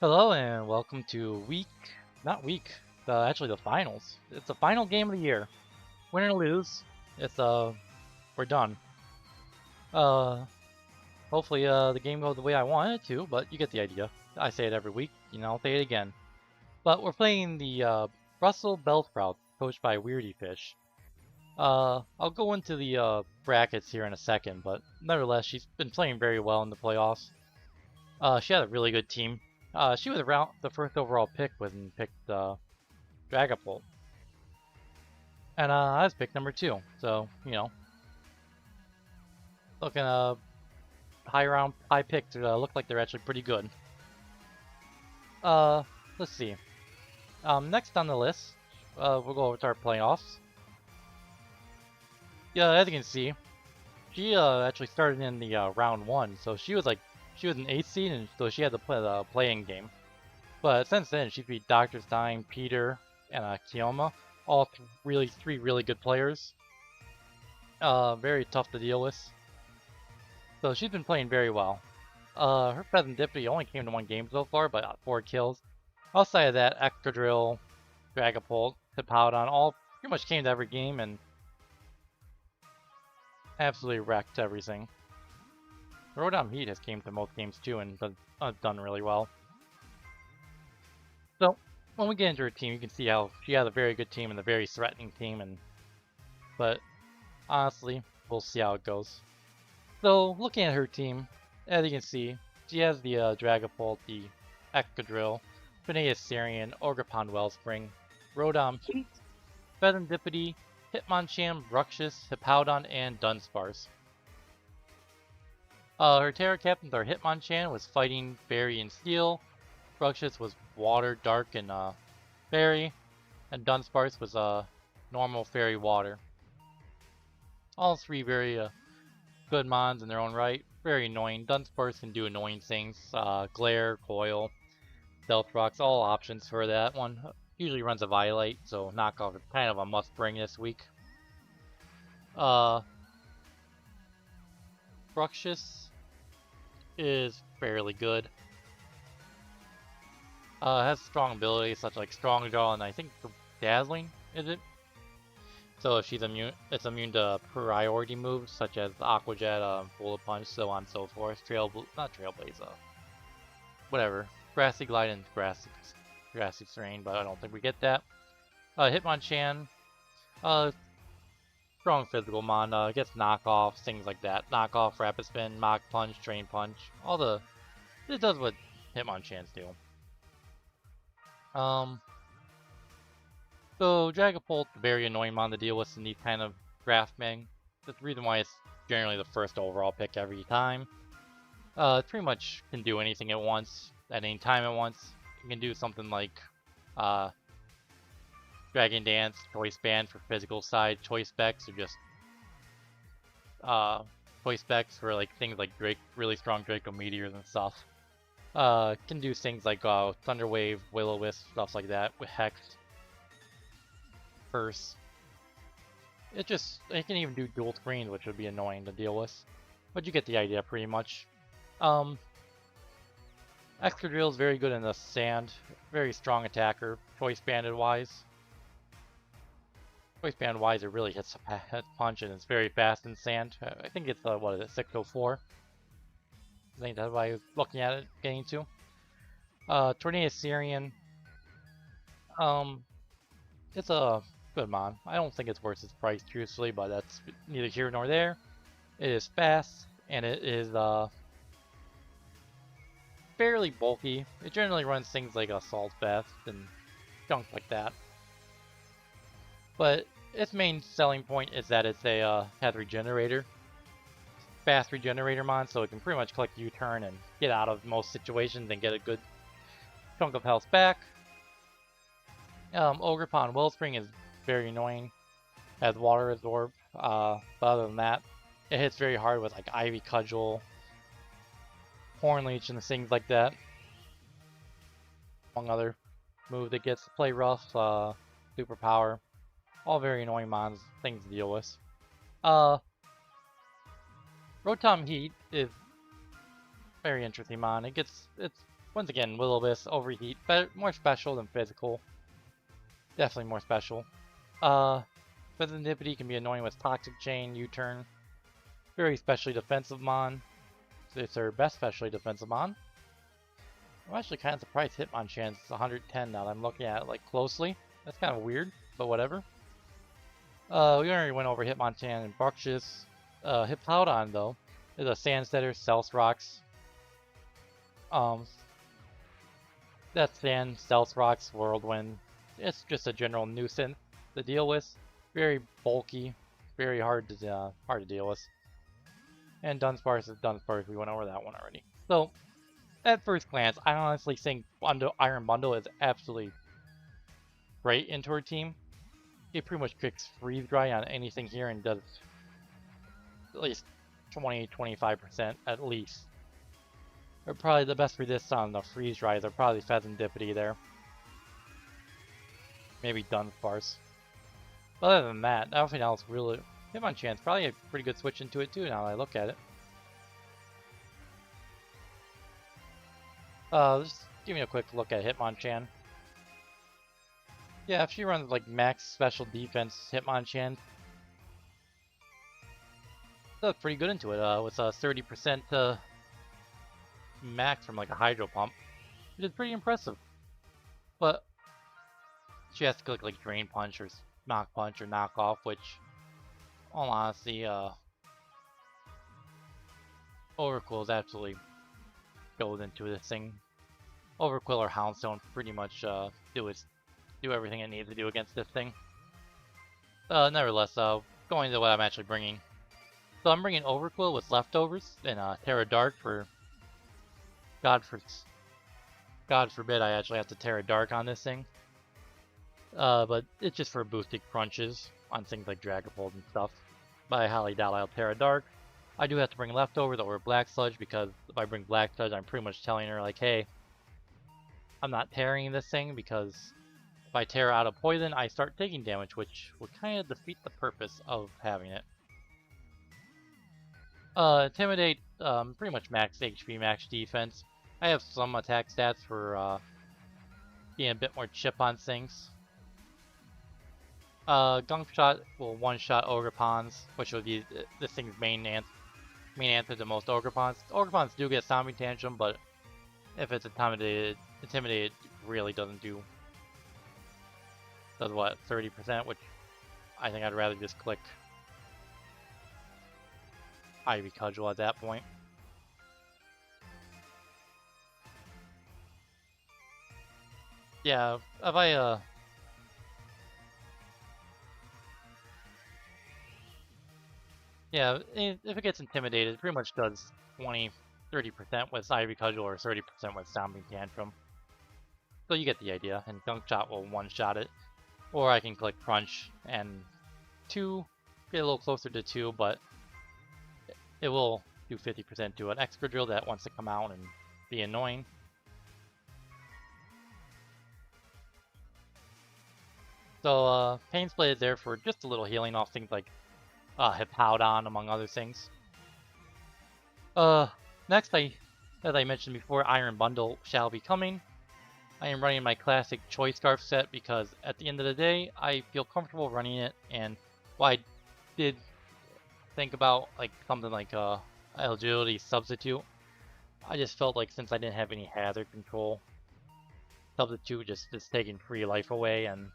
Hello and welcome to actually the finals. It's the final game of the year. Win or lose, we're done. Uh, hopefully the game goes the way I want it to, but you get the idea. I say it every week, I'll say it again. But we're playing the Brussel Bellsprouts, coached by WeirdyFish. I'll go into the brackets here in a second, but nevertheless, she's been playing very well in the playoffs. She had a really good team. She was around the first overall pick when picked Dragapult. And I was pick number 2. So, looking high picks look like they're actually pretty good. Let's see. Next on the list, we'll go over to our playoffs. Yeah, as you can see, she actually started in the round 1, so she was an 8th seed, and so she had to play the playing game. But since then, she beat Dr. Stein, Peter, and Kioma, all three really good players. Very tough to deal with. So she's been playing very well. Her Serendipity only came to 1 game so far, but got 4 kills. Outside of that, Excadrill, Dragapult, Hippowdon, all pretty much came to every game and absolutely wrecked everything. Rotom Heat has came to most games too and done really well. So, when we get into her team, you can see how she has a very good team and a very threatening team, but honestly, we'll see how it goes. So, looking at her team, as you can see, she has the Dragapult, the Excadrill, Syrian, Ogerpon-Wellspring, Rotom Heat, Serendipity, Hitmonchan, Bruxish, Hippowdon, and Dunsparce. Her Terra Captains are Hitmonchan was Fighting, Fairy, and Steel, Bruxish was Water, Dark, and Fairy, and Dunsparce was normal Fairy, Water. All 3 very good mons in their own right. Very annoying. Dunsparce can do annoying things. Glare, Coil, Stealth Rocks, all options for that one. Usually runs a Violate, so knockoff is kind of a must bring this week. Bruxish is fairly good. Has strong abilities such like Strong Jaw and I think Dazzling, is it? So if she's immune, it's immune to priority moves such as Aqua Jet, Bullet Punch, so on and so forth. Trailblaze, whatever. Grassy Glide and Grassy Terrain, but I don't think we get that. Hitmonchan, strong physical mon, gets knockoffs, things like that. Knockoff, Rapid Spin, Mach Punch, Drain Punch, it does what Hitmonchans do. So Dragapult, very annoying mon to deal with in these kind of draftmen. That's the reason why it's generally the first overall pick every time. It pretty much can do anything at once, at any time at once. It can do something like Dragon Dance, Choice Band for physical side, Choice Specs, or just Choice Specs for like things like really strong Draco Meteors and stuff. Can do things like Thunder Wave, Will-O-Wisp, stuff like that with Hex. Curse. It can even do dual screens, which would be annoying to deal with. But you get the idea pretty much. Excadrill is very good in the sand, very strong attacker, choice banded wise. Choice band wise, it really hits a punch and it's very fast in sand. I think it's what is it, 604? I think that's why I was looking at it, getting to. Syrian. It's a good mon. I don't think it's worth its price, truthfully, but that's neither here nor there. It is fast, and it is fairly bulky. It generally runs things like Assault Vest and junk like that. But its main selling point is that it's a has regenerator. Fast regenerator mon, so it can pretty much click U-turn and get out of most situations and get a good chunk of health back. Ogerpon-Wellspring is very annoying, has Water Absorb, but other than that, it hits very hard with like Ivy Cudgel, Horn Leech, and things like that. Among other moves that gets to play rough, Superpower, all very annoying mons, things to deal with. Rotom Heat is very interesting mon. It's once again, a little bit overheat, but more special than physical. Definitely more special. Serendipity can be annoying with Toxic Chain, U-Turn. Very specially defensive mon. It's their best specially defensive mon. I'm actually kind of surprised Hitmonchan is 110 now that I'm looking at it like closely. That's kind of weird, but whatever. We already went over Hitmonchan and Bruxious. Hippowdon though is a Sandsetter, Stealth Rocks. That Sand, Stealth Rocks, Whirlwind. It's just a general nuisance to deal with. Very bulky, very hard to deal with. And Dunsparce is Dunsparce. We went over that one already. So, at first glance, I honestly think Iron Bundle is absolutely great into our team. It pretty much kicks Freeze Dry on anything here and does at least 20-25% at least. Or probably the best resist on the Freeze Dries are probably Serendipity there. Maybe Dunsparce. But other than that, everything else really... Hitmonchan's probably a pretty good switch into it too now that I look at it. Just give me a quick look at Hitmonchan. Yeah, if she runs like max special defense Hitmonchan, does pretty good into it with a 30% max from like a Hydro Pump, which is pretty impressive. But she has to click like Drain Punch or Knock Punch or Knock Off, which, all honesty, Overquill is absolutely goes into this thing. Overquill or Houndstone pretty much do everything it needs to do against this thing. Nevertheless, going to what I'm actually bringing. So I'm bringing Overquill with leftovers and Terra Dark for... God forbid I actually have to Terra Dark on this thing. But it's just for boosting crunches on things like Dragapult and stuff. But I highly doubt I'll Terra Dark. I do have to bring leftovers over Black Sludge because if I bring Black Sludge, I'm pretty much telling her like, hey, I'm not tearing this thing because if I tear out of poison, I start taking damage, which would kind of defeat the purpose of having it. Intimidate, pretty much max HP, max defense. I have some attack stats for being a bit more chip on things. Gunk Shot will one-shot Ogerpons, which would be this thing's main answer to most Ogerpons. Ogerpons do get Stomping Tantrum, but if it's intimidated really does what, 30%, which I think I'd rather just click Ivy Cudgel at that point. Yeah, if I yeah, if it gets intimidated, it pretty much does 20-30% with Ivy Cudgel or 30% with Stomping Tantrum. So you get the idea, and Gunk Shot will one-shot it. Or I can click Crunch and 2, get a little closer to 2, but it will do 50% to an Excadrill that wants to come out and be annoying. So Pain Split is there for just a little healing off things like Hippowdon, among other things. Next, as I mentioned before, Iron Bundle shall be coming. I am running my classic Choice Scarf set because at the end of the day, I feel comfortable running it, and while I did think about like something like Agility Substitute, I just felt like since I didn't have any hazard control, Substitute just is taking free life away, and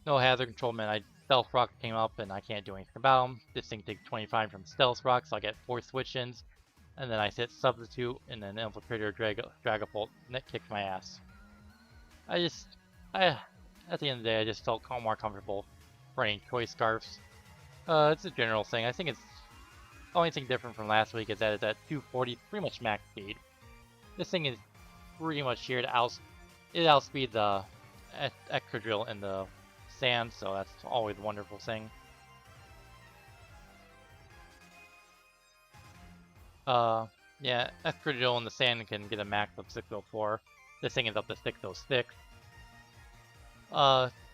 no hazard control meant Stealth Rock came up and I can't do anything about them. This thing takes 25 from Stealth Rock, so I get 4 switch-ins. And then I hit Substitute, and then Infiltrator Dragapult, and that kicked my ass. At the end of the day, I just felt more comfortable running Choice Scarfs. It's a general thing. I think it's the only thing different from last week is that it's at 240, pretty much max speed. This thing is pretty much here to outspeed the Excadrill in the sand, so that's always a wonderful thing. Yeah, Excadrill in the sand can get a max of 604. This thing is up to 606.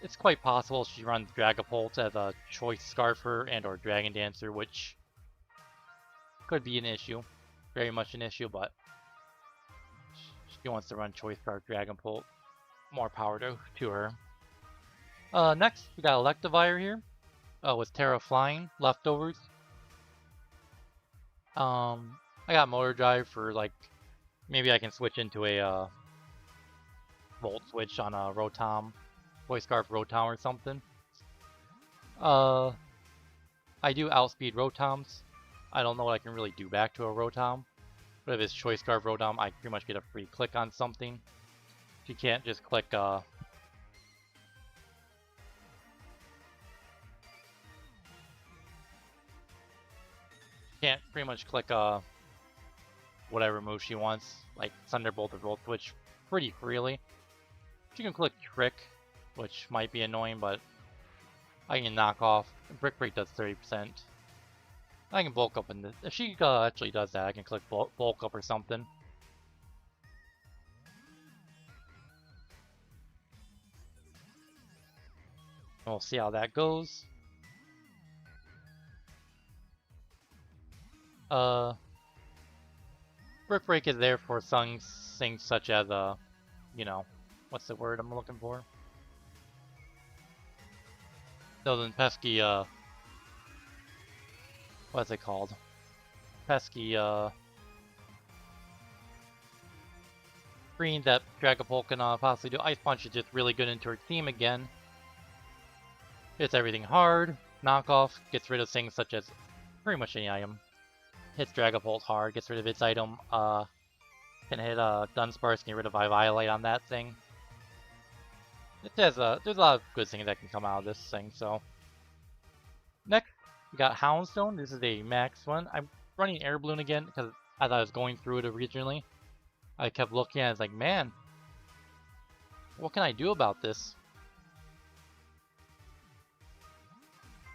It's quite possible she runs Dragapult as a Choice Scarfer and or Dragon Dancer, which could be an issue. Very much an issue, but she wants to run Choice Scarf Dragon Pult, more power to her. Next, we got Electivire here, with Terra Flying, Leftovers. I got Motor Drive for, like, maybe I can switch into a, Volt Switch on a Rotom, Choice Scarf Rotom or something. I do outspeed Rotoms. I don't know what I can really do back to a Rotom. But if it's Choice Scarf Rotom, I pretty much get a free click on something. You can't just click, can't pretty much click, whatever move she wants, like Thunderbolt or Volt Switch, pretty freely. She can click Trick, which might be annoying, but I can knock off. Brick Break does 30%. I can bulk up in this. If she actually does that, I can click bulk up or something. We'll see how that goes. Brick Break is there for things such as, you know, what's the word I'm looking for? Those pesky, what's it called? Pesky, screen that Dragapult can possibly do. Ice Punch is just really good into her team again. Hits everything hard. Knockoff gets rid of things such as pretty much any item. Hits Dragapult hard, gets rid of its item. Can hit Dunsparce, get rid of Violite on that thing. There's a lot of good things that can come out of this thing. So next, we got Houndstone. This is a max one. I'm running Air Balloon again because as I was going through it originally, I kept looking at it, like, man, what can I do about this?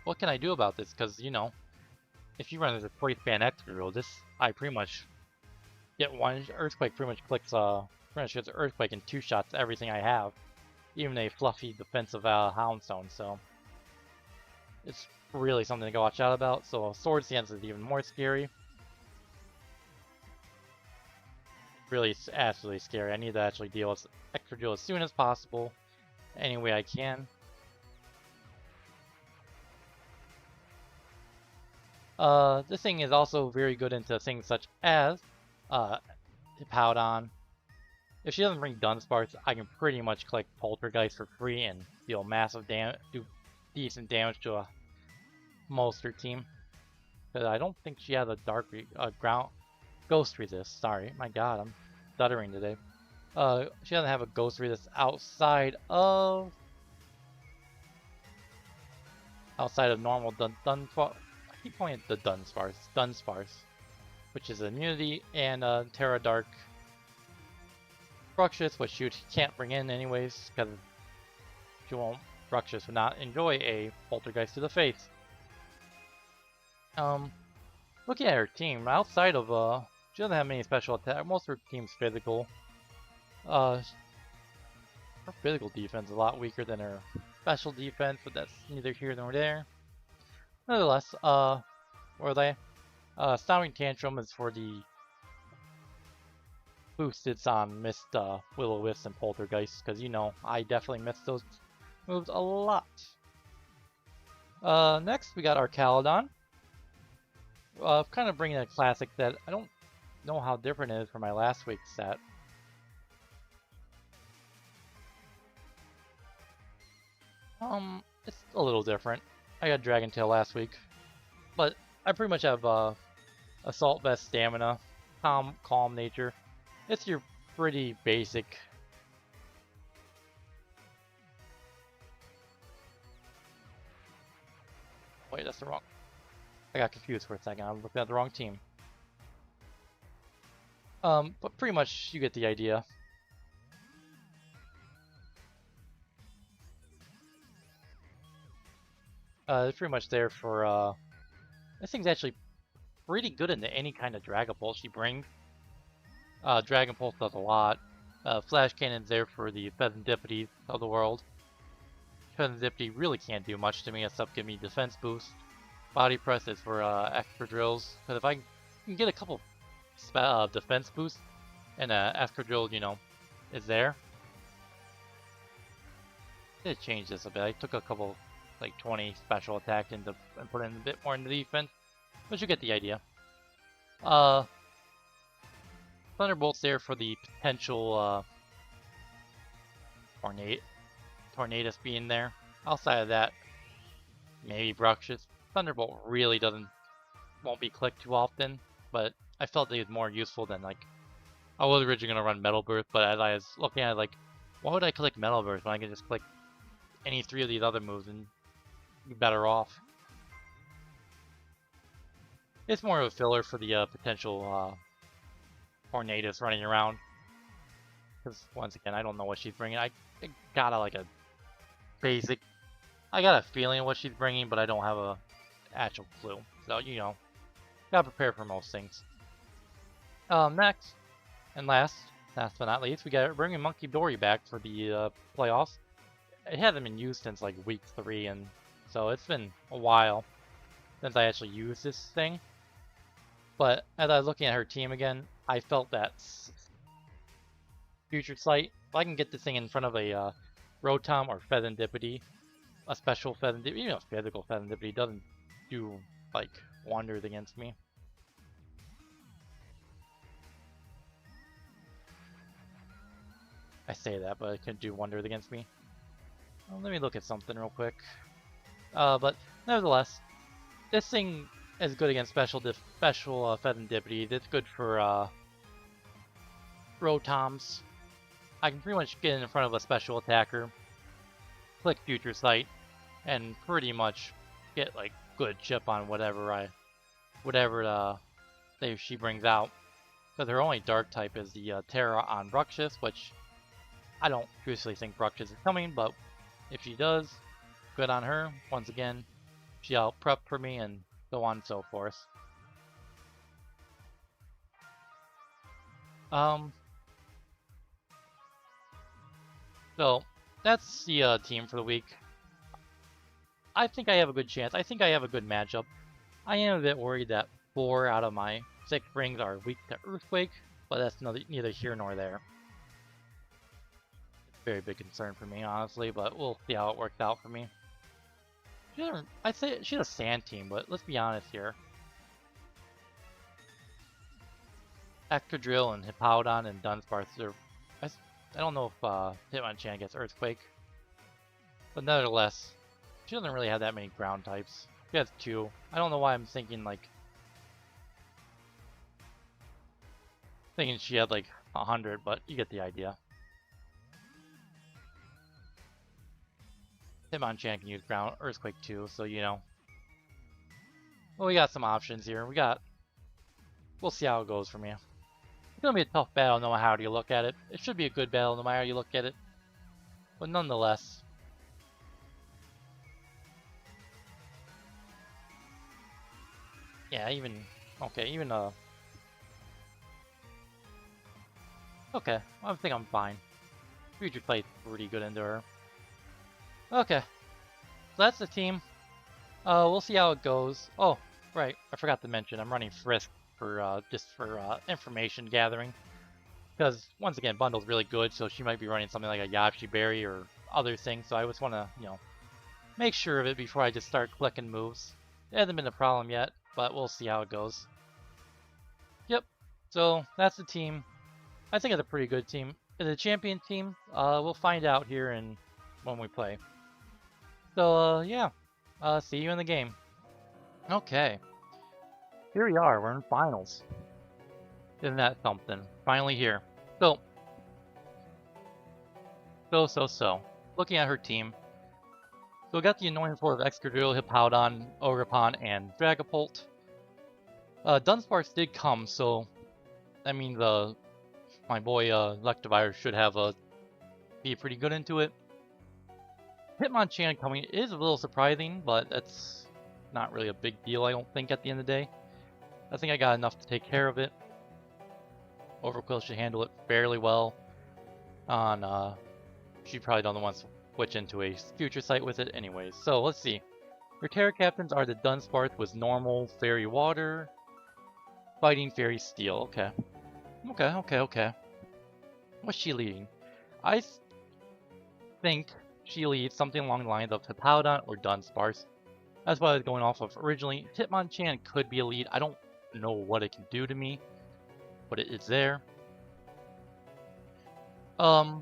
What can I do about this? Because, you know, if you run as a Choice Band Excadrill, this, I pretty much get one Earthquake, pretty much clicks, pretty much gets Earthquake in 2 shots everything I have. Even a fluffy defensive Houndstone, so it's really something to watch out about. So Swords Dance is even more scary. Really, absolutely scary. I need to actually deal with Excadrill as soon as possible, any way I can. This thing is also very good into things such as Hippowdon. If she doesn't bring Dunsparce, I can pretty much click Poltergeist for free and deal massive damage, do decent damage to most of her team. Because I don't think she has a Ghost Resist. Sorry, my God, I'm stuttering today. She doesn't have a Ghost Resist outside of normal Dunsparce. I keep calling it the Dunsparce, which is immunity and Terra Dark. Bruxish, which you can't bring in anyways, because Bruxish would not enjoy a Poltergeist to the face. Looking at her team, outside of, she doesn't have many special attacks. Most of her team's physical. Her physical defense is a lot weaker than her special defense, but that's neither here nor there. Nonetheless, what are they? Stomping Tantrum is for the boosted on missed Will-O-Wisp and Poltergeist, because, you know, I definitely missed those moves a lot. Next, we got Archaludon. Kind of bringing a classic that I don't know how different it is from my last week's set. It's a little different. I got Dragon Tail last week, but I pretty much have Assault Vest, Stamina, Calm Nature. It's your pretty basic. Wait, that's the wrong. I got confused for a second. I'm looking at the wrong team. But pretty much you get the idea. It's pretty much there for, this thing's actually pretty good into any kind of Dragapult she brings. Dragon Pulse does a lot. Flash Cannon's there for the Pheasantippities of the world. Pheasantipity really can't do much to me except give me defense boost. Body Press is for Excadrills, because if I can get a couple defense boosts and Excadrill, you know, is there. I did change this a bit. I took a couple, like 20 special attack and put in a bit more into defense, but you get the idea. Thunderbolt's there for the potential Tornadus being there. Outside of that, maybe Bruxish. Thunderbolt really won't be clicked too often, but I felt it was more useful than like I was originally gonna run Metal Burst, but as I was looking at it, like, why would I click Metal Burst when I can just click any 3 of these other moves and be better off? It's more of a filler for the potential Tornadus running around. Because once again, I don't know what she's bringing. I got like a basic. I got a feeling of what she's bringing, but I don't have a actual clue. So you know, gotta prepare for most things. Next and last but not least, we got bringing Munkidori back for the playoffs. It hasn't been used since like week 3, and so it's been a while since I actually used this thing. But as I was looking at her team again, I felt that Future Sight, if I can get this thing in front of a Rotom or Serendipity, a special Serendipity, even a physical Serendipity doesn't do like wonders against me. I say that, but it couldn't do wonders against me. Well, let me look at something real quick. But nevertheless, this thing is good against special Serendipity. It's good for Rotoms. I can pretty much get in front of a special attacker, click Future Sight, and pretty much get like good chip on whatever she brings out. Because her only dark type is the Terra on Bruxish, which I don't truthfully think Bruxish is coming, but if she does, good on her. Once again, she'll prep for me and so on and so forth. So that's the team for the week. I think I have a good chance. I think I have a good matchup. I am a bit worried that 4 out of my 6 rings are weak to Earthquake, but that's neither here nor there. It's a very big concern for me, honestly, but we'll see how it works out for me. I'd say she's a sand team, but let's be honest here. Excadrill and Hippowdon and Dunsparce, I don't know if Hitmonchan gets Earthquake, but nevertheless, she doesn't really have that many ground types. She has 2. I don't know why I'm thinking she had like 100, but you get the idea. Hitmonchan can use ground Earthquake too, so you know. Well, we got some options here. We'll see how it goes from here. It's gonna be a tough battle no matter how you look at it. It should be a good battle no matter how you look at it. But nonetheless. Yeah, okay, I think I'm fine. Future played pretty good into her. Okay, so that's the team. We'll see how it goes. Oh, right, I forgot to mention, I'm running Frisk for just for information gathering. Because, once again, Bundle's really good, so she might be running something like a Yashi Berry or other things, so I just want to, you know, make sure of it before I just start clicking moves. It hasn't been a problem yet, but we'll see how it goes. Yep, so that's the team. I think it's a pretty good team. Is it a champion team? We'll find out here when we play. So, yeah, see you in the game. Okay, here we are, we're in finals. Isn't that something? Finally here. So. Looking at her team. So we got the annoying 4 of Excadrill, Hippowdon, Ogerpon, and Dragapult. Dunsparce did come, so that means my boy Electivire should have be pretty good into it. Hitmonchan coming is a little surprising, but that's not really a big deal, I don't think, at the end of the day. I think I got enough to take care of it. Overquill should handle it fairly well. She probably don't want to switch into a Future Sight with it anyways. So let's see. Her Terra Captains are the Dunsparce with normal Fairy Water, Fighting Fairy Steel. Okay. What's she leading? I think she leads something along the lines of Hippowdon or Dunsparce. That's what I was going off of originally. Hitmonchan could be a lead. I don't know what it can do to me, but it is there. Got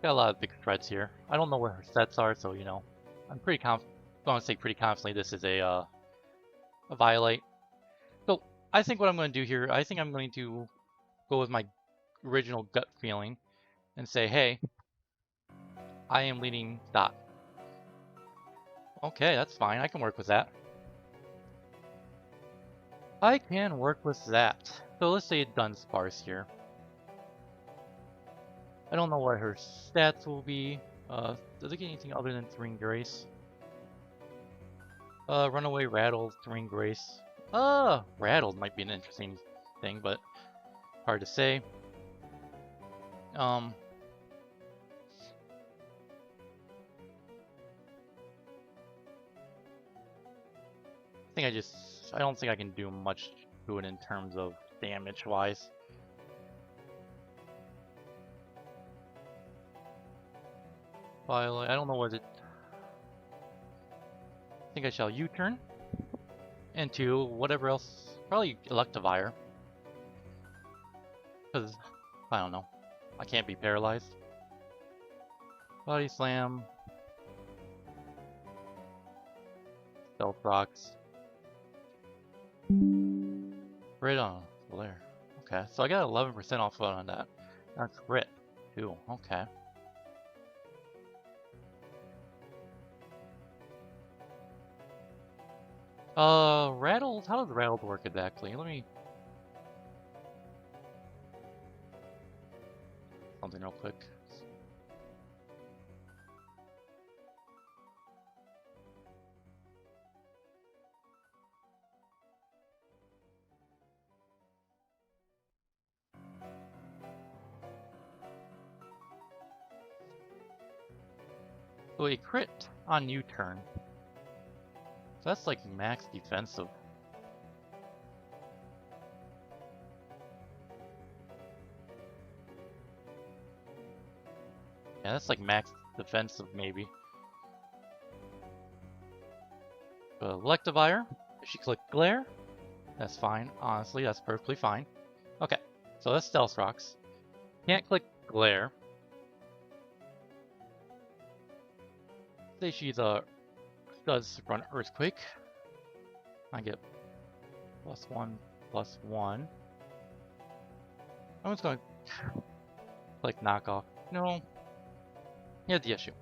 a lot of big threats here. I don't know where her sets are, so you know, I'm going to say pretty confidently this is a Violate. So I think what I'm going to do here, I think I'm going to go with my original gut feeling and say, hey, I am leading Dot. Okay, that's fine. I can work with that. I can work with that. So let's say Dunsparce here. I don't know what her stats will be. Does it get anything other than Serene Grace? Runaway, Rattle, Serene Grace. Rattled might be an interesting thing, but hard to say. I don't think I can do much to it in terms of damage-wise. Violet, I don't know what it... I think I shall U-turn. Into whatever else, probably Electivire. Because, I don't know, I can't be paralyzed. Body Slam. Stealth Rocks. Right on, there. Okay, so I got 11% off on that. That's crit, too, okay. Rattled, how does Rattled work exactly? Let me... something real quick. So a crit on U-turn. So that's like max defensive. Yeah, that's like max defensive maybe. Electivire, if she clicked Glare, that's fine. Honestly, that's perfectly fine. Okay, so that's Stealth Rocks. Can't click Glare. Say she's does run Earthquake. I get +1/+1. I'm just going to click Knockoff. No. Here's the issue.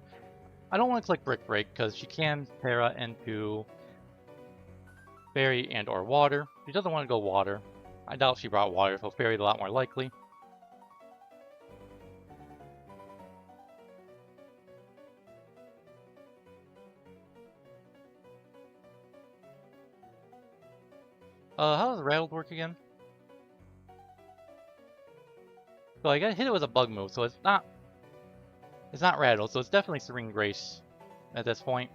I don't want to click Brick Break because she can Terra into Fairy and or Water. She doesn't want to go Water. I doubt she brought Water, so Fairy is a lot more likely. How does Rattled work again? So I got hit it with a bug move, so it's not Rattled, so it's definitely Serene Grace at this point.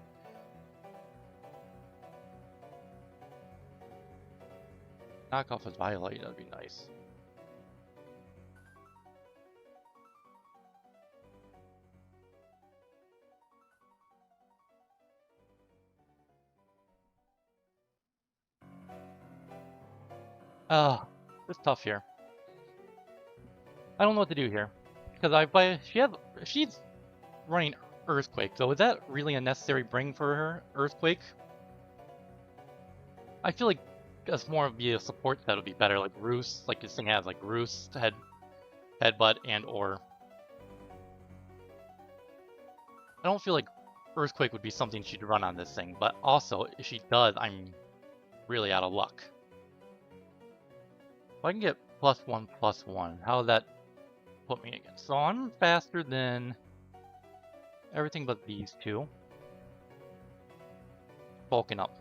Knock off his Violet, that'd be nice. It's tough here. I don't know what to do here. Because she's running Earthquake, so is that really a necessary bring for her, Earthquake? I feel like that's more of a support that would be better, like Roost, like this thing has like Roost, Headbutt, and or... I don't feel like Earthquake would be something she'd run on this thing, but also, if she does, I'm really out of luck. If I can get +1/+1, how would that put me again? So I'm faster than everything but these two. Bulking up.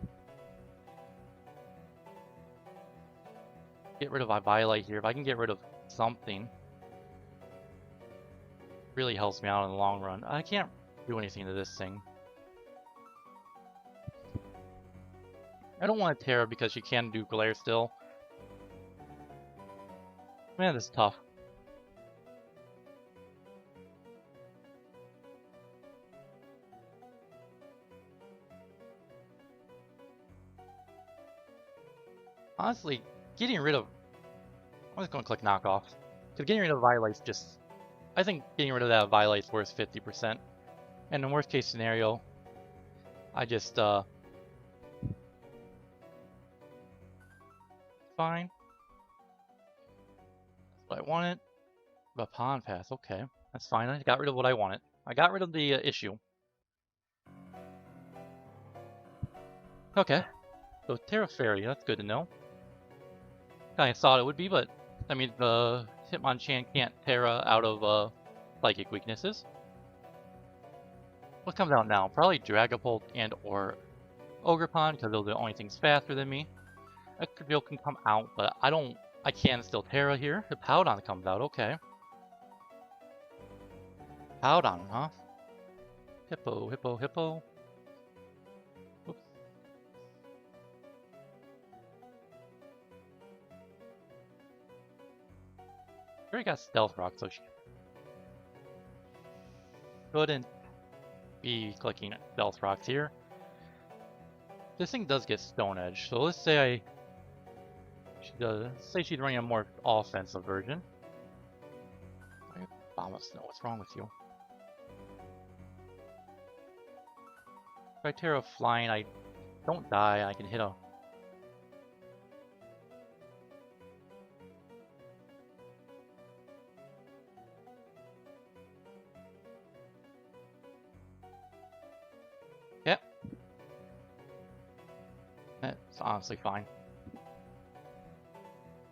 Get rid of my Violet here. If I can get rid of something, really helps me out in the long run. I can't do anything to this thing. I don't want to Terra because she can do Glare still. Man, this is tough. Honestly, getting rid of... I'm just going to click knockoff. Because getting rid of Violet's just... I think getting rid of that Violet's worth 50%. And in the worst case scenario, I just... Fine. That's what I wanted. But Pond Pass, okay. That's fine. I got rid of what I wanted. I got rid of the issue. Okay. So Terra Fairy, that's good to know. I thought it would be, but I mean the Hitmonchan can't Terra out of psychic weaknesses. What comes out now? Probably Dragapult and or Ogerpon, because those are the only things faster than me. Excadrill can come out, but I can still Terra here. If Powdon comes out, okay. Powdon, huh? Hippo, Hippo, Hippo. Oops. She already got Stealth Rock, so she couldn't be clicking Stealth Rocks here. This thing does get Stone Edge, so let's say she's running a more offensive version. Bomb of Snow, what's wrong with you? If I Terra Flying, I don't die, I can hit a... Yep. It's honestly fine.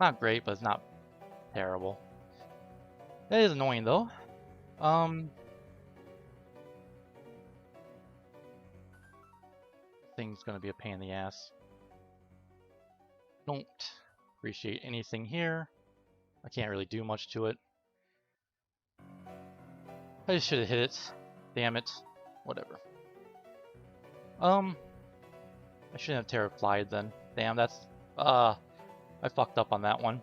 Not great, but it's not terrible. That is annoying though. Thing's gonna be a pain in the ass. Don't appreciate anything here. I can't really do much to it. I just should have hit it. Damn it. Whatever. I shouldn't have Terra Flied then. Damn, that's I fucked up on that one.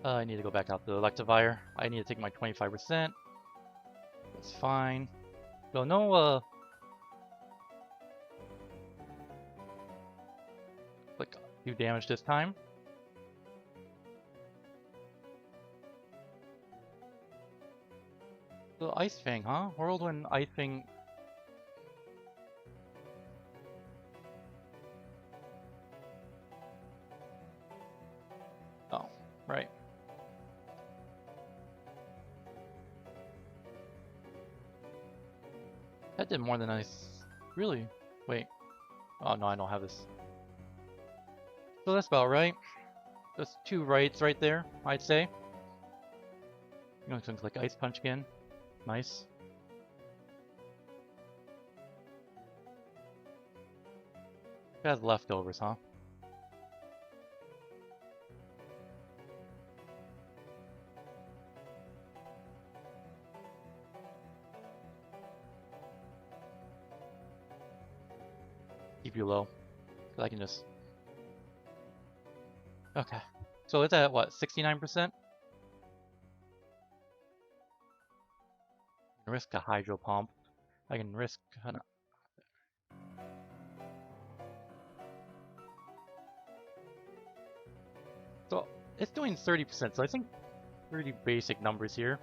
I need to go back out to the Electivire. I need to take my 25%. That's fine. So no like do damage this time. So Ice Fang, huh? Whirlwind Ice Fang. Oh, right. That did more than I really. Wait. Oh no, I don't have this. So that's about right. That's 2 rights right there, I'd say. I'm going to click Ice Punch again. Nice. It has leftovers, huh? Keep you low. So I can just... Okay. So it's at what, 69%? Risk a Hydro Pump. I can risk... So it's doing 30%, so I think pretty basic numbers here.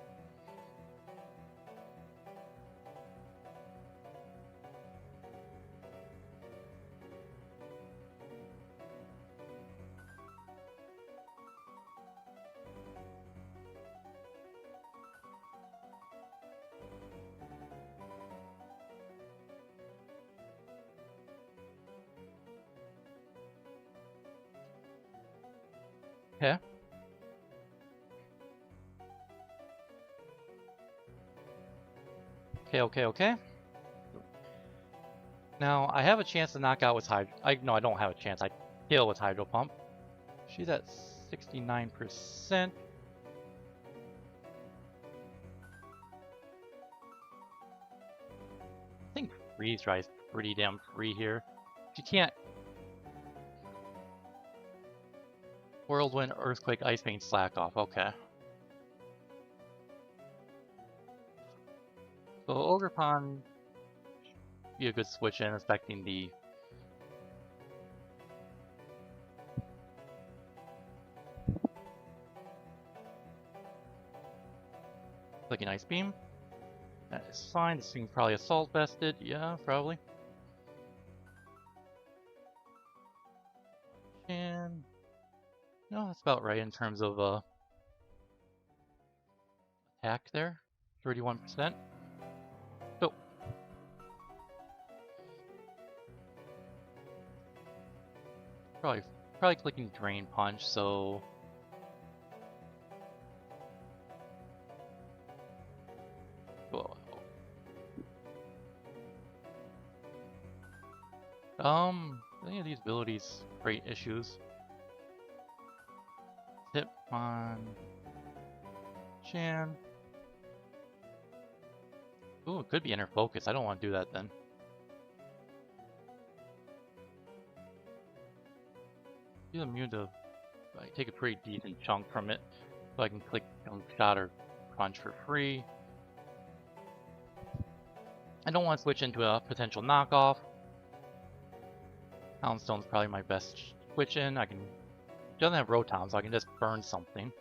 Okay. Okay. Now, I have a chance to knock out with Hydro... No, I don't have a chance. I kill with Hydro Pump. She's at 69%. I think Freeze Dry is pretty damn free here. She can't Whirlwind, Earthquake, Ice Pain, Slack Off. Okay. So Ogerpon be a good switch in, affecting the clicking Ice Beam. That is fine. This thing's probably Assault Vested. Yeah, probably. And no, that's about right in terms of attack there. 31%. So probably clicking Drain Punch, so well, any of these abilities create issues. Hit on Chan. Ooh, it could be Inner Focus. I don't want to do that then. He's immune to, I take a pretty decent chunk from it, so I can click Shot or Crunch for free. I don't want to switch into a potential knockoff. Houndstone's probably my best switch in. It doesn't have Rotom, so I can just burn something.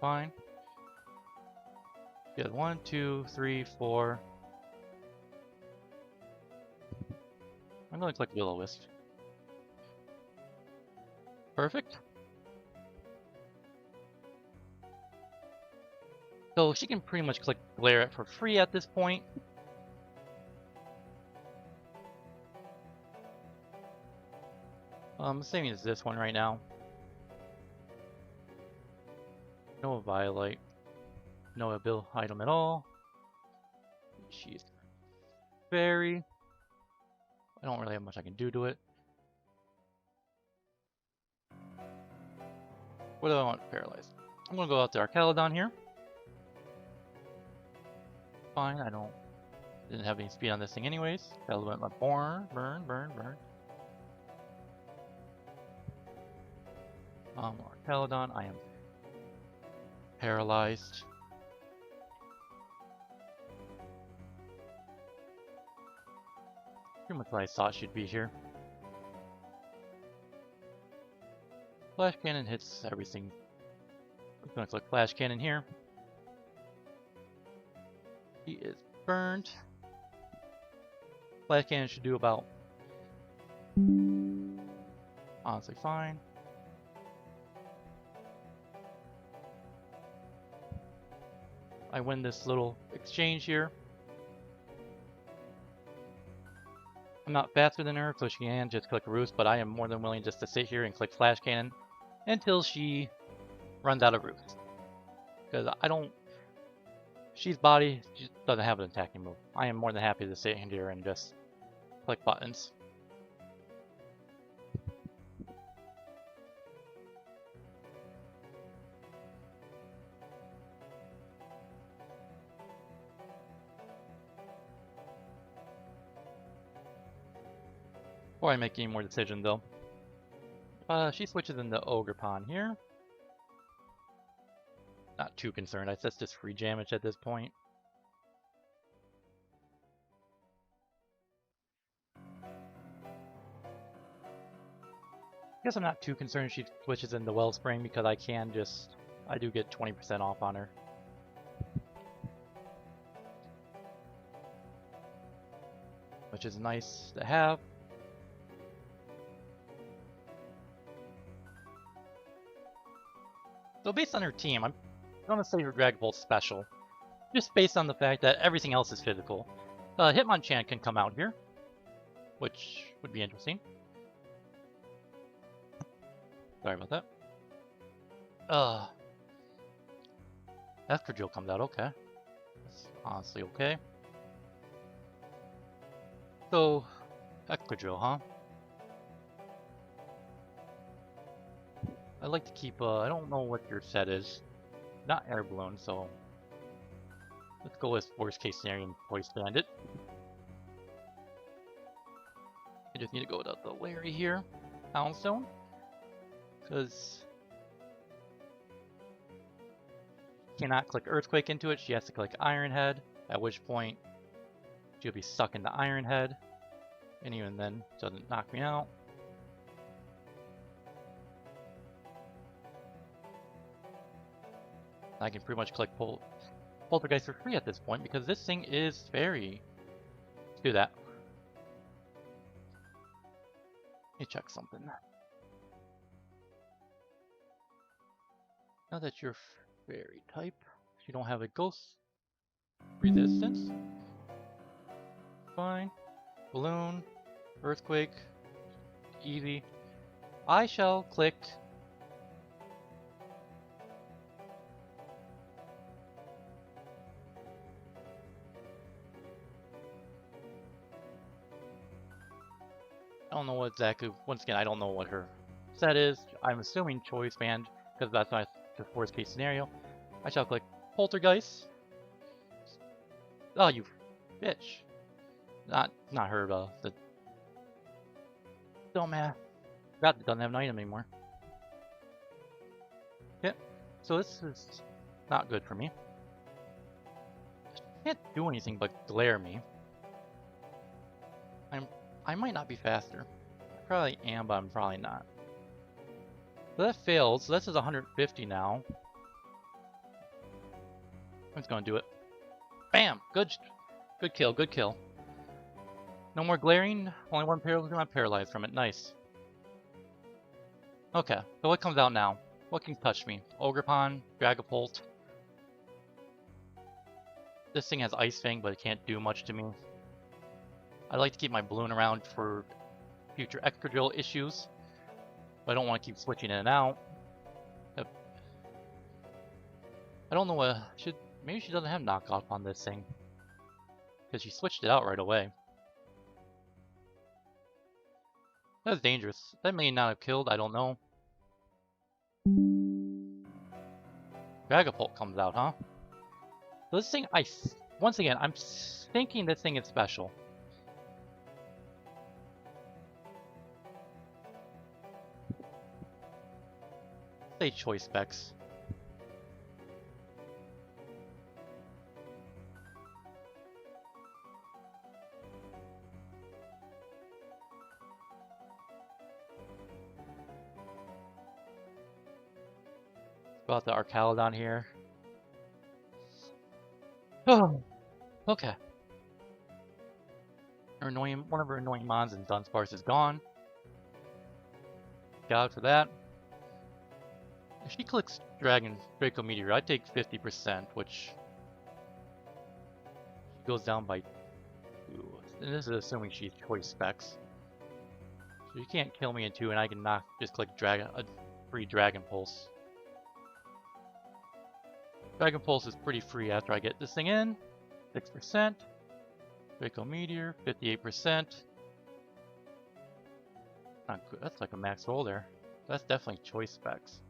Fine. Get 1, 2, 3, 4. I'm going to click Will-O-Wisp. Perfect. So she can pretty much click Glare it for free at this point. Saving is this one right now. No Violet. No ability item at all. She's Fairy. I don't really have much I can do to it. What do I want paralyzed? I'm gonna go out to Archelodon here. Fine, didn't have any speed on this thing anyways. Element like burn. Archelodon, I am paralyzed. Pretty much what I thought she'd be here. Flash Cannon hits everything. I'm gonna click Flash Cannon here. He is burned. Flash Cannon should do about honestly fine. I win this little exchange here. I'm not faster than her, so she can just click Roost, but I am more than willing just to sit here and click Flash Cannon until she runs out of Roost. Because she's body, she doesn't have an attacking move. I am more than happy to sit here and just click buttons. Before I make any more decisions though. She switches into Ogerpon here. Not too concerned, that's just free damage at this point. I guess I'm not too concerned if she switches into Wellspring because I do get 20% off on her. Which is nice to have. So based on her team, I'm going to say her Drag Bolt's special. Just based on the fact that everything else is physical. Hitmonchan can come out here, which would be interesting. Sorry about that. Escadrille comes out, okay. That's honestly okay. So, Escadrille, huh? I like to keep, I don't know what your set is. Not Air Balloon, so let's go with worst case scenario and Voice Bandit. I just need to go without the Larry here. Poundstone, because cannot click Earthquake into it. She has to click Iron Head, at which point she'll be stuck into Iron Head, and even then doesn't knock me out. I can pretty much click Poltergeist for free at this point because this thing is fairy. Let's do that. Let me check something. Now that you're fairy type, you don't have a ghost resistance. Fine. Balloon, Earthquake, easy. I shall click I don't know what exactly, once again, I don't know what her set is. I'm assuming choice band, because that's my worst case scenario. I shall click Poltergeist. Oh, you bitch. Not her, the dumbass. Forgot it doesn't have an item anymore. Yeah, so this is not good for me. Can't do anything but glare me. I might not be faster. I probably am, but I'm probably not. So that failed, so this is 150 now. I'm just gonna do it. Bam! Good kill, good kill. No more glaring, only one paralyzed from it, nice. Okay, so what comes out now? What can touch me? Ogerpon, Dragapult. This thing has Ice Fang, but it can't do much to me. I'd like to keep my balloon around for future Excadrill issues, but I don't want to keep switching in and out. I don't know what maybe she doesn't have knockoff on this thing, because she switched it out right away. That's dangerous. That may not have killed, I don't know. Dragapult comes out, huh? So this thing, once again, I'm thinking this thing is special. Say choice specs. About the Archaludon here. Oh, okay. One of her annoying mons and Dunsparce is gone. God for that. If she clicks Draco Meteor, I take 50%, which goes down by 2. And this is assuming she's choice specs. So you can't kill me in 2, and I can just click a free Dragon Pulse. Dragon Pulse is pretty free after I get this thing in. 6%. Draco Meteor, 58%. Not good. That's like a max roll there. That's definitely choice specs.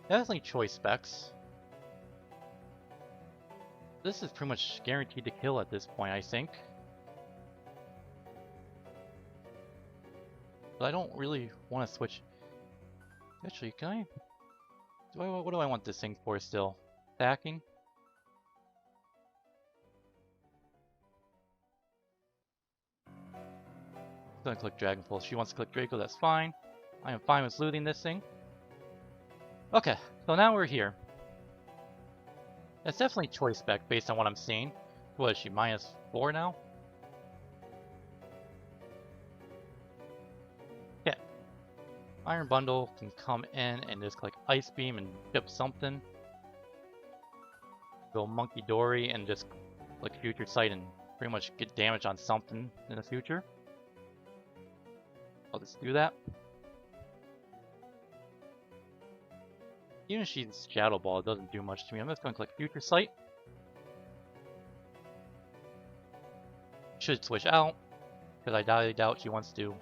Definitely choice specs. This is pretty much guaranteed to kill at this point, I think. But I don't really want to switch. Actually, can I? What do I want this thing for still? Attacking? I'm gonna click Dragon Pulse. She wants to click Draco, that's fine. I am fine with looting this thing. Okay, so now we're here. That's definitely choice spec based on what I'm seeing. What is she, -4 now? Okay. Iron Bundle can come in and just click Ice Beam and chip something. Go Munkidori and just click Future Sight and pretty much get damage on something in the future. I'll just do that. Even if she's Shadow Ball, it doesn't do much to me. I'm just going to click Future Sight. Should switch out, because I doubt she wants to.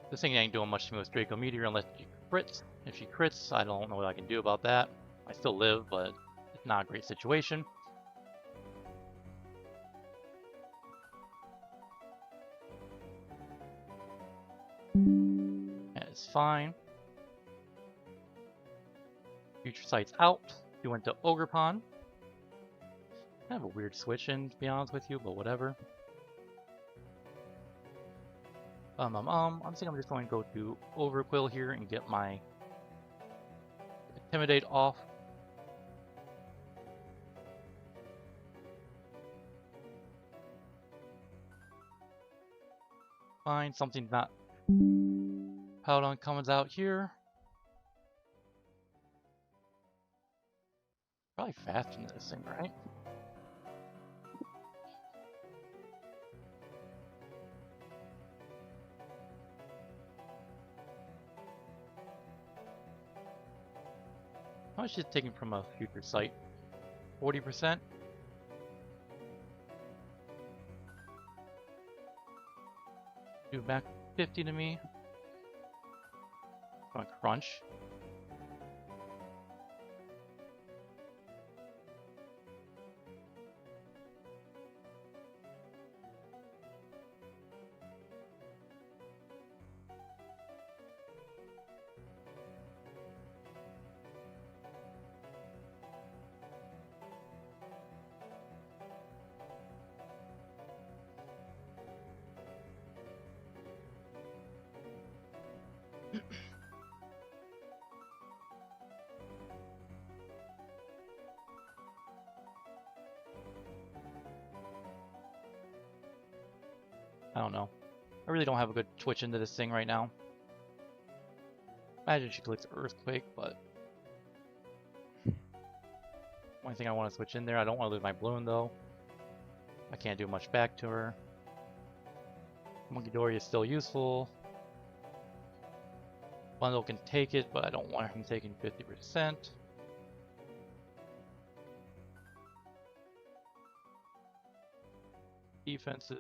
This thing ain't doing much to me with Draco Meteor unless she crits. If she crits, I don't know what I can do about that. I still live, but it's not a great situation. is fine. Future Sight's out. You went to Ogerpon. Kind of a weird switch in, to be honest with you, but whatever. I think I'm just going to go to Overquill here and get my Intimidate off. Fine, something's not Powdon comes out here. Probably faster than this thing, right? How much is it taking from a future sight? 40%? Do back 50 to me. Gonna crunch. I don't know. I really don't have a good twitch into this thing right now. Imagine she clicks Earthquake, but one thing I want to switch in there. I don't want to lose my balloon though. I can't do much back to her. Munkidori is still useful. Bundle can take it, but I don't want him taking 50%. Defenses.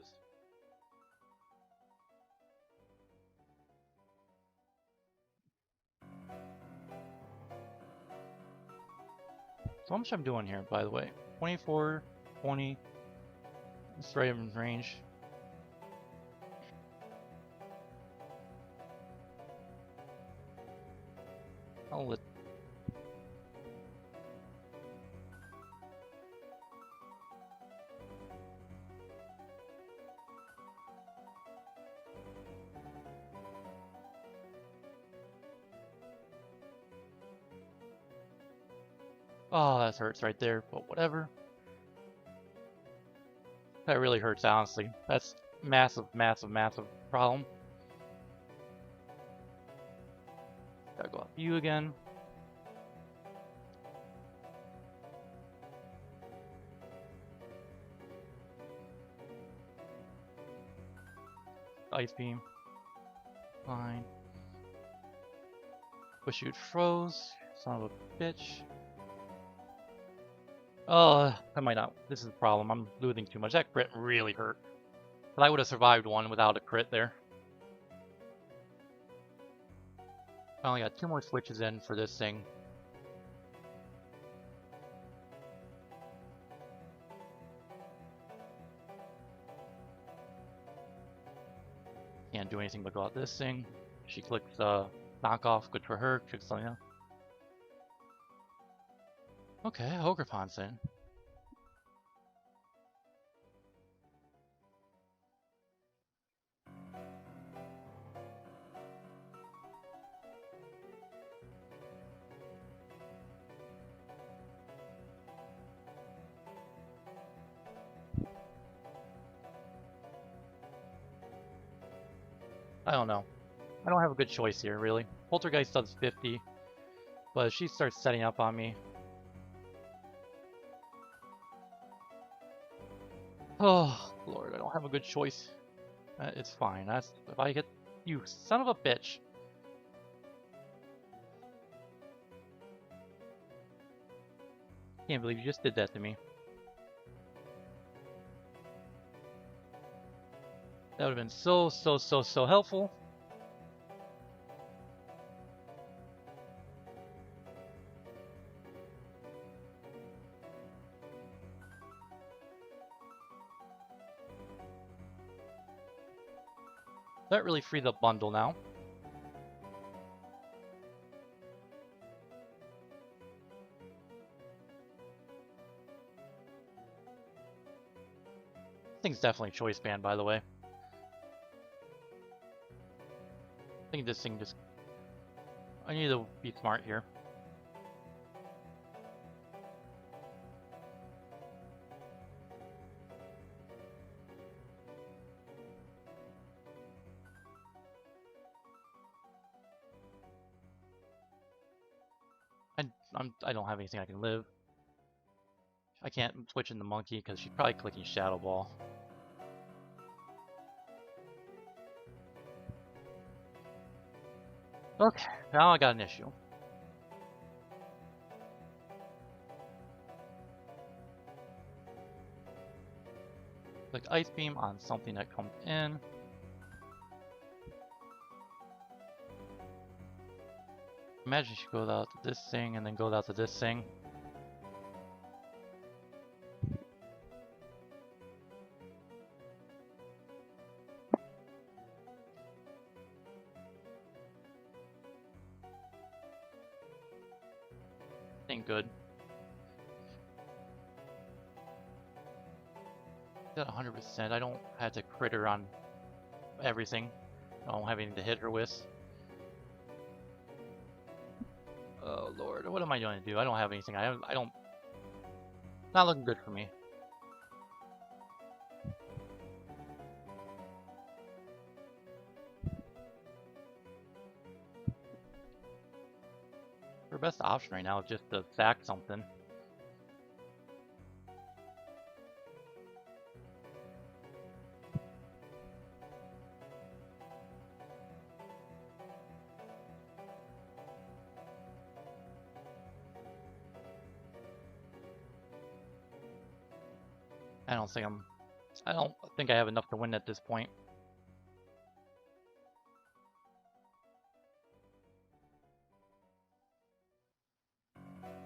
So how much I'm doing here, by the way? 24, 20. It's right in range. I'll let. Oh, that hurts right there, but whatever. That really hurts, honestly. That's massive, massive, massive problem. Gotta go up you again. Ice Beam. Fine. Push Shoot froze. Son of a bitch. Oh, I might not. This is the problem. I'm losing too much. That crit really hurt. But I would have survived one without a crit there. I only got 2 more switches in for this thing. Can't do anything but go out this thing. She clicks knockoff. Good for her. Clicks something else. Okay, Ogerpon's in. I don't know. I don't have a good choice here, really. Poltergeist does 50, but if she starts setting up on me. Oh, Lord, I don't have a good choice. It's fine. That's if I get you, son of a bitch. Can't believe you just did that to me. That would have been so helpful. That really freed the bundle now. thing's definitely choice band, by the way. I think this thing just... I need to be smart here. I don't have anything I can live. I can't switch in the monkey because she's probably clicking Shadow Ball. Okay, now I got an issue. Click Ice Beam on something that comes in. Imagine she goes out to this thing and then goes out to this thing. Ain't good. At 100%, I don't have to crit her on everything. I don't have anything to hit her with. Oh lord, what am I going to do? I don't have anything. I don't... Not looking good for me. Her best option right now is just to sack something. I don't think I have enough to win at this point.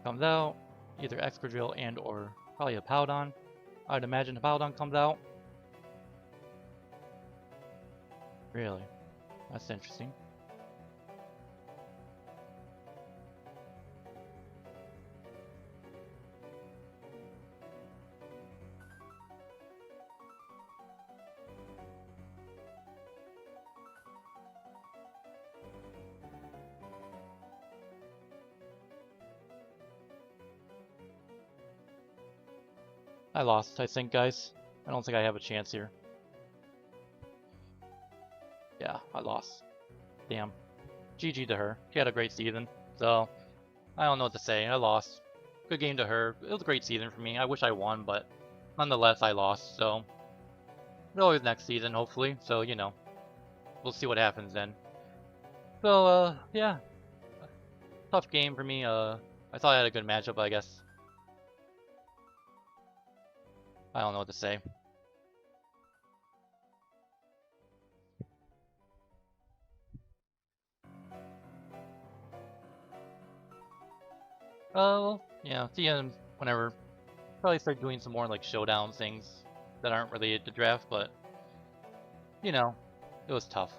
Comes out, either Excadrill and or probably a Powdon. I'd imagine a Powdon comes out. Really? That's interesting. I lost, I think, guys. I don't think I have a chance here. Yeah, I lost. Damn. GG to her. She had a great season. So, I don't know what to say. I lost. Good game to her. It was a great season for me. I wish I won, but nonetheless, I lost. So, there's always next season, hopefully. So, you know, we'll see what happens then. So, yeah. Tough game for me. I thought I had a good matchup, I guess. I don't know what to say. Oh, yeah, see you whenever. Probably start doing some more like showdown things that aren't related to draft, but you know, it was tough.